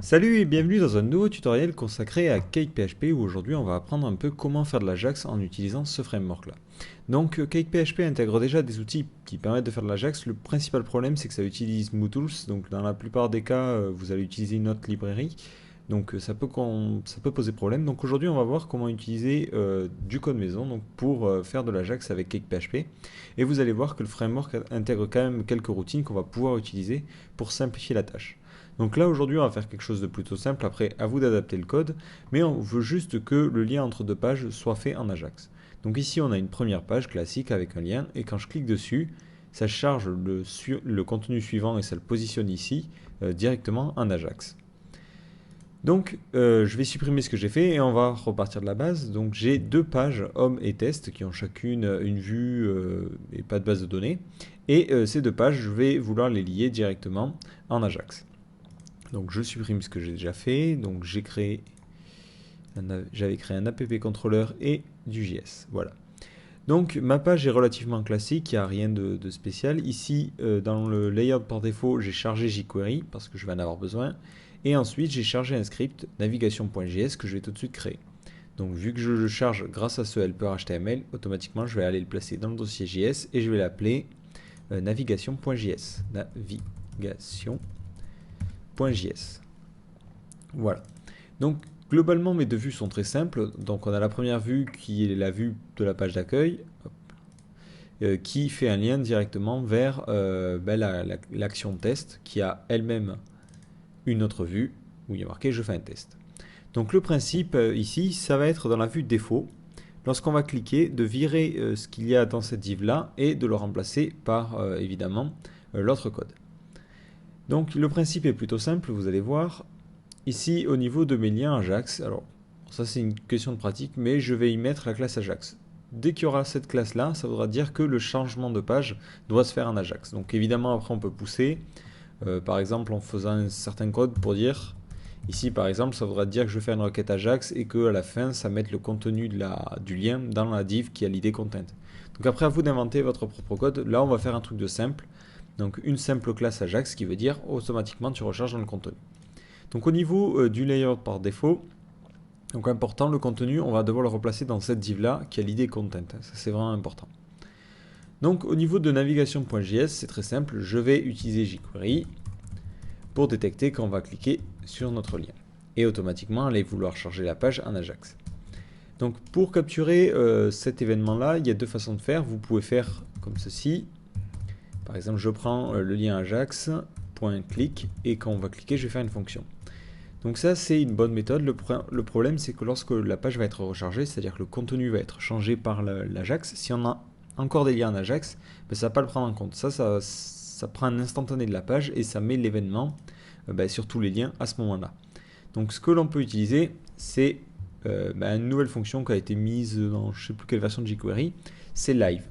Salut et bienvenue dans un nouveau tutoriel consacré à CakePHP où aujourd'hui on va apprendre un peu comment faire de l'Ajax en utilisant ce framework là. Donc CakePHP intègre déjà des outils qui permettent de faire de l'Ajax. Le principal problème c'est que ça utilise MooTools, donc dans la plupart des cas vous allez utiliser une autre librairie. Donc ça peut poser problème. Donc aujourd'hui on va voir comment utiliser du code maison donc, pour faire de l'Ajax avec CakePHP. Et vous allez voir que le framework intègre quand même quelques routines qu'on va pouvoir utiliser pour simplifier la tâche. Donc là aujourd'hui on va faire quelque chose de plutôt simple, après à vous d'adapter le code, mais on veut juste que le lien entre deux pages soit fait en Ajax. Donc ici on a une première page classique avec un lien, et quand je clique dessus, ça charge le contenu suivant et ça le positionne ici directement en Ajax. Donc je vais supprimer ce que j'ai fait et on va repartir de la base. Donc j'ai deux pages homme et test qui ont chacune une vue et pas de base de données. Et ces deux pages, je vais vouloir les lier directement en Ajax. Donc je supprime ce que j'ai déjà fait. Donc j'avais créé un app controller et du JS. Voilà. Donc ma page est relativement classique, il n'y a rien de spécial. Ici, dans le layout par défaut, j'ai chargé jQuery parce que je vais en avoir besoin. Et ensuite, j'ai chargé un script navigation.js que je vais tout de suite créer. Donc vu que je le charge grâce à ce helper HTML, automatiquement je vais aller le placer dans le dossier JS et je vais l'appeler navigation.js. Navigation.js. Voilà. Donc globalement mes deux vues sont très simples. Donc on a la première vue qui est la vue de la page d'accueil qui fait un lien directement vers l'action test qui a elle-même une autre vue où il y a marqué je fais un test. Donc le principe ici ça va être dans la vue défaut lorsqu'on va cliquer de virer ce qu'il y a dans cette div là et de le remplacer par évidemment l'autre code. Donc le principe est plutôt simple, vous allez voir. Ici, au niveau de mes liens Ajax, alors ça c'est une question de pratique, mais je vais y mettre la classe Ajax. Dès qu'il y aura cette classe-là, ça voudra dire que le changement de page doit se faire en Ajax. Donc évidemment, après on peut pousser, par exemple en faisant un certain code pour dire, ici par exemple, ça voudra dire que je fais une requête Ajax et qu'à la fin, ça mette le contenu du lien dans la div qui a l'id content. Donc après, à vous d'inventer votre propre code. Là, on va faire un truc de simple. Donc une simple classe Ajax qui veut dire automatiquement tu recharges dans le contenu. Donc au niveau du layout par défaut, donc important, le contenu, on va devoir le replacer dans cette div là qui a l'id content. Ça c'est vraiment important. Donc au niveau de navigation.js, c'est très simple, je vais utiliser jQuery pour détecter quand on va cliquer sur notre lien. Et automatiquement aller vouloir charger la page en Ajax. Donc pour capturer cet événement là, il y a deux façons de faire. Vous pouvez faire comme ceci. Par exemple, je prends le lien Ajax, .click, et quand on va cliquer, je vais faire une fonction. Donc ça c'est une bonne méthode. Le problème c'est que lorsque la page va être rechargée, c'est-à-dire que le contenu va être changé par l'Ajax, si on a encore des liens en Ajax, ben, ça ne va pas le prendre en compte. Ça prend un instantané de la page et ça met l'événement sur tous les liens à ce moment-là. Donc ce que l'on peut utiliser, c'est une nouvelle fonction qui a été mise dans je ne sais plus quelle version de jQuery, c'est live.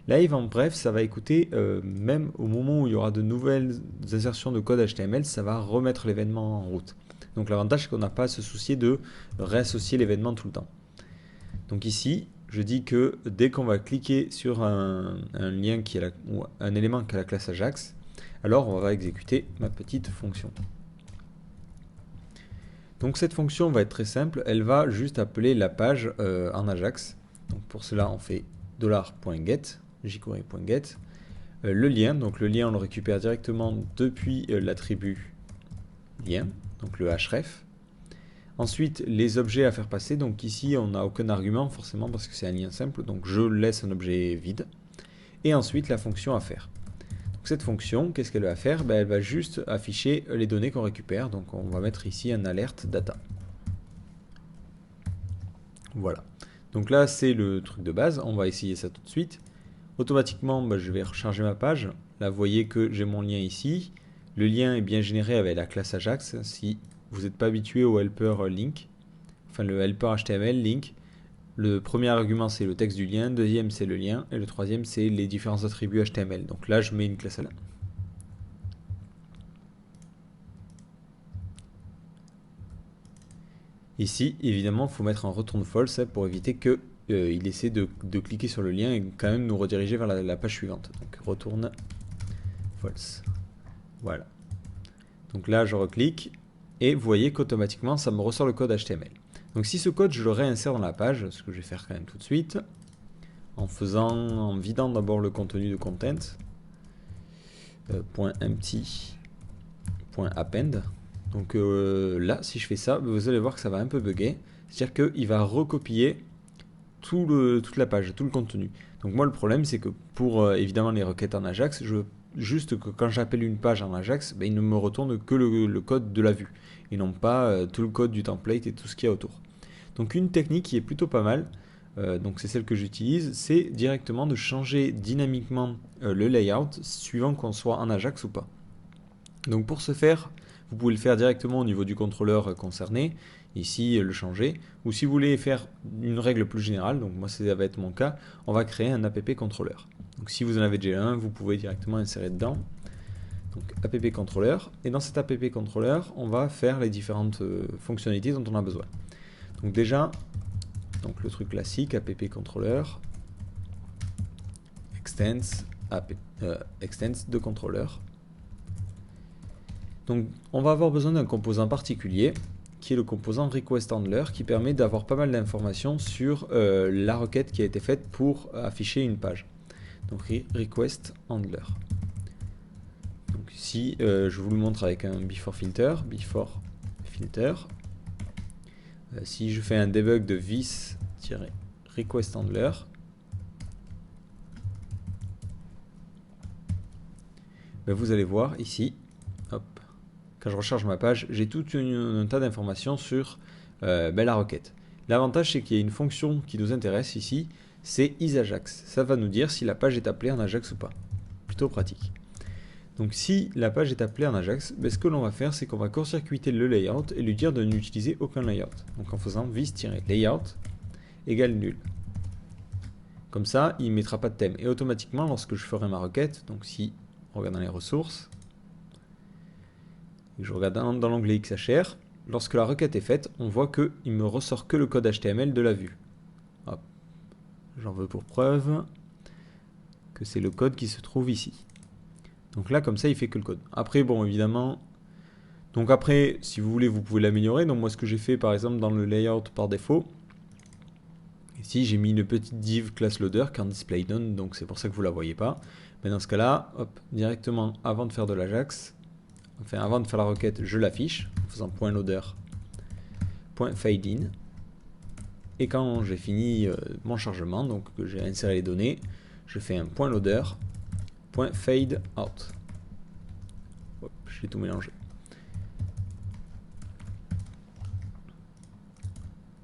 Live, en bref, ça va écouter, même au moment où il y aura de nouvelles insertions de code HTML, ça va remettre l'événement en route. Donc l'avantage, c'est qu'on n'a pas à se soucier de réassocier l'événement tout le temps. Donc ici, je dis que dès qu'on va cliquer sur un lien ou un élément qui a la classe Ajax, alors on va exécuter ma petite fonction. Donc cette fonction va être très simple, elle va juste appeler la page en Ajax. Donc pour cela, on fait $.get, jQuery.get, le lien, donc le lien on le récupère directement depuis l'attribut lien, donc le href. Ensuite, les objets à faire passer, donc ici on n'a aucun argument forcément parce que c'est un lien simple, donc je laisse un objet vide. Et ensuite la fonction à faire. Donc cette fonction, qu'est-ce qu'elle va faire? Elle va juste afficher les données qu'on récupère, donc on va mettre ici un alerte data. Voilà. Donc là c'est le truc de base, on va essayer ça tout de suite. Automatiquement, je vais recharger ma page. Là, vous voyez que j'ai mon lien ici. Le lien est bien généré avec la classe Ajax. Si vous n'êtes pas habitué au helper link, enfin le helper HTML link, le premier argument c'est le texte du lien, le deuxième c'est le lien, et le troisième c'est les différents attributs HTML. Donc là, je mets une classe là. Ici, évidemment, il faut mettre un return false pour éviter que il essaie de cliquer sur le lien et quand même nous rediriger vers la page suivante. Donc return false. Voilà. Donc là, je reclique. et vous voyez qu'automatiquement ça me ressort le code HTML. Donc si ce code je le réinsère dans la page, ce que je vais faire quand même tout de suite, en vidant d'abord le contenu de content, .empty, .append. Donc là, si je fais ça, vous allez voir que ça va un peu bugger. C'est-à-dire qu'il va recopier toute la page, tout le contenu. Donc moi, le problème, c'est que pour évidemment les requêtes en Ajax, je veux juste que quand j'appelle une page en Ajax, ben, il ne me retourne que le code de la vue, et non pas tout le code du template et tout ce qu'il y a autour. Donc une technique qui est plutôt pas mal, donc c'est celle que j'utilise, c'est directement de changer dynamiquement le layout suivant qu'on soit en Ajax ou pas. Donc pour ce faire, vous pouvez le faire directement au niveau du contrôleur concerné, ici le changer, ou si vous voulez faire une règle plus générale, donc moi ça va être mon cas, on va créer un app contrôleur. Donc si vous en avez déjà un, vous pouvez directement insérer dedans. Donc app contrôleur, et dans cet app contrôleur, on va faire les différentes fonctionnalités dont on a besoin. Donc déjà, donc le truc classique, app contrôleur, extends de contrôleur. Donc on va avoir besoin d'un composant particulier qui est le composant requestHandler qui permet d'avoir pas mal d'informations sur la requête qui a été faite pour afficher une page. Donc requestHandler. Donc ici je vous le montre avec un before filter, si je fais un debug de this-requestHandler, ben vous allez voir ici, hop, quand je recharge ma page, j'ai tout un tas d'informations sur la requête. L'avantage, c'est qu'il y a une fonction qui nous intéresse ici, c'est isAjax. Ça va nous dire si la page est appelée en Ajax ou pas. Plutôt pratique. Donc si la page est appelée en Ajax, ce que l'on va faire, c'est qu'on va court-circuiter le layout et lui dire de n'utiliser aucun layout. Donc en faisant vis-layout égale nul. Comme ça, il ne mettra pas de thème. Et automatiquement, lorsque je ferai ma requête, donc si on regarde dans les ressources, je regarde dans l'onglet XHR, lorsque la requête est faite, on voit qu'il me ressort que le code HTML de la vue. J'en veux pour preuve que c'est le code qui se trouve ici. Donc là, comme ça, il fait que le code. Après, bon, évidemment, donc après, si vous voulez, vous pouvez l'améliorer. Donc moi, ce que j'ai fait, par exemple, dans le layout par défaut, ici, j'ai mis une petite div class loader qui est en display none, donc c'est pour ça que vous la voyez pas. Mais dans ce cas-là, hop, directement, avant de faire de l'Ajax, enfin, avant de faire la requête, je l'affiche en faisant .loader, .fadeIn. Et quand j'ai fini mon chargement, donc que j'ai inséré les données, je fais un .loader, .fadeOut. Hop, j'ai tout mélangé.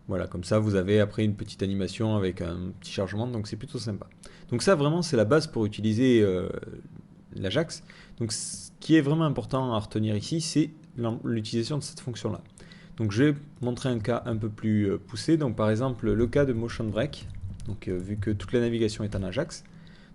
Voilà, comme ça vous avez après une petite animation avec un petit chargement, donc c'est plutôt sympa. Donc ça vraiment c'est la base pour utiliser l'Ajax. Donc ce qui est vraiment important à retenir ici, c'est l'utilisation de cette fonction-là. Donc je vais montrer un cas un peu plus poussé, donc par exemple le cas de Motion Break, donc vu que toute la navigation est en Ajax.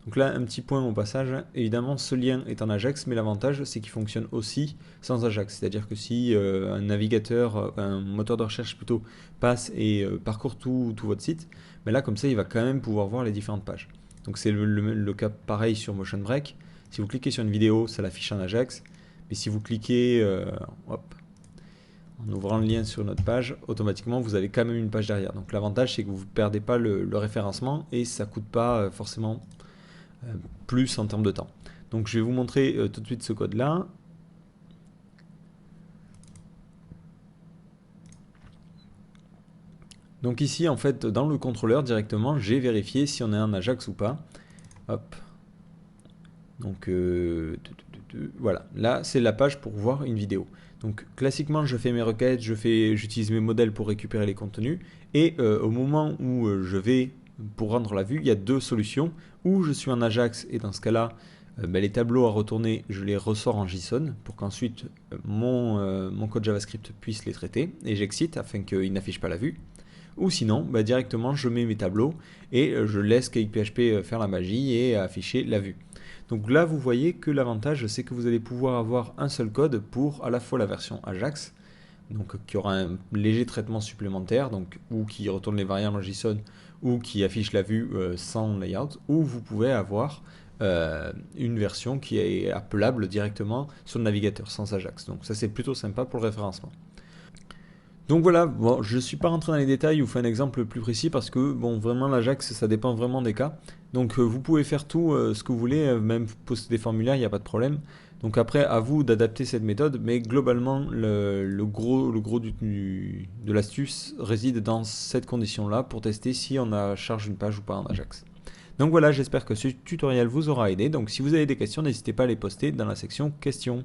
Donc là un petit point au passage, évidemment ce lien est en Ajax, mais l'avantage c'est qu'il fonctionne aussi sans Ajax, c'est-à-dire que si un navigateur, un moteur de recherche plutôt, passe et parcourt tout votre site, mais là comme ça il va quand même pouvoir voir les différentes pages. Donc c'est le cas pareil sur Motion Break, si vous cliquez sur une vidéo ça l'affiche en Ajax, mais si vous cliquez hop, en ouvrant le lien sur notre page, automatiquement vous avez quand même une page derrière. Donc l'avantage c'est que vous ne perdez pas le référencement et ça ne coûte pas forcément plus en termes de temps. Donc je vais vous montrer tout de suite ce code là. Donc ici en fait dans le contrôleur directement j'ai vérifié si on est en Ajax ou pas. Hop. Donc voilà, là c'est la page pour voir une vidéo. Donc classiquement je fais mes requêtes, j'utilise mes modèles pour récupérer les contenus et au moment où je vais pour rendre la vue, il y a deux solutions. Ou je suis en Ajax et dans ce cas-là, les tableaux à retourner, je les ressors en JSON pour qu'ensuite mon code JavaScript puisse les traiter et j'exit afin qu'il n'affiche pas la vue. Ou sinon, directement je mets mes tableaux et je laisse KPHP faire la magie et afficher la vue. Donc là vous voyez que l'avantage c'est que vous allez pouvoir avoir un seul code pour à la fois la version Ajax, donc qui aura un léger traitement supplémentaire, donc ou qui retourne les variables en JSON ou qui affiche la vue sans layout, ou vous pouvez avoir une version qui est appelable directement sur le navigateur sans Ajax. Donc ça c'est plutôt sympa pour le référencement. Donc voilà, bon, je ne suis pas rentré dans les détails ou fait un exemple plus précis parce que bon, vraiment l'Ajax ça dépend vraiment des cas. Donc vous pouvez faire tout ce que vous voulez, même poster des formulaires, il n'y a pas de problème. Donc après, à vous d'adapter cette méthode, mais globalement, le gros de l'astuce réside dans cette condition-là pour tester si on a charge une page ou pas en Ajax. Donc voilà, j'espère que ce tutoriel vous aura aidé. Donc si vous avez des questions, n'hésitez pas à les poster dans la section questions.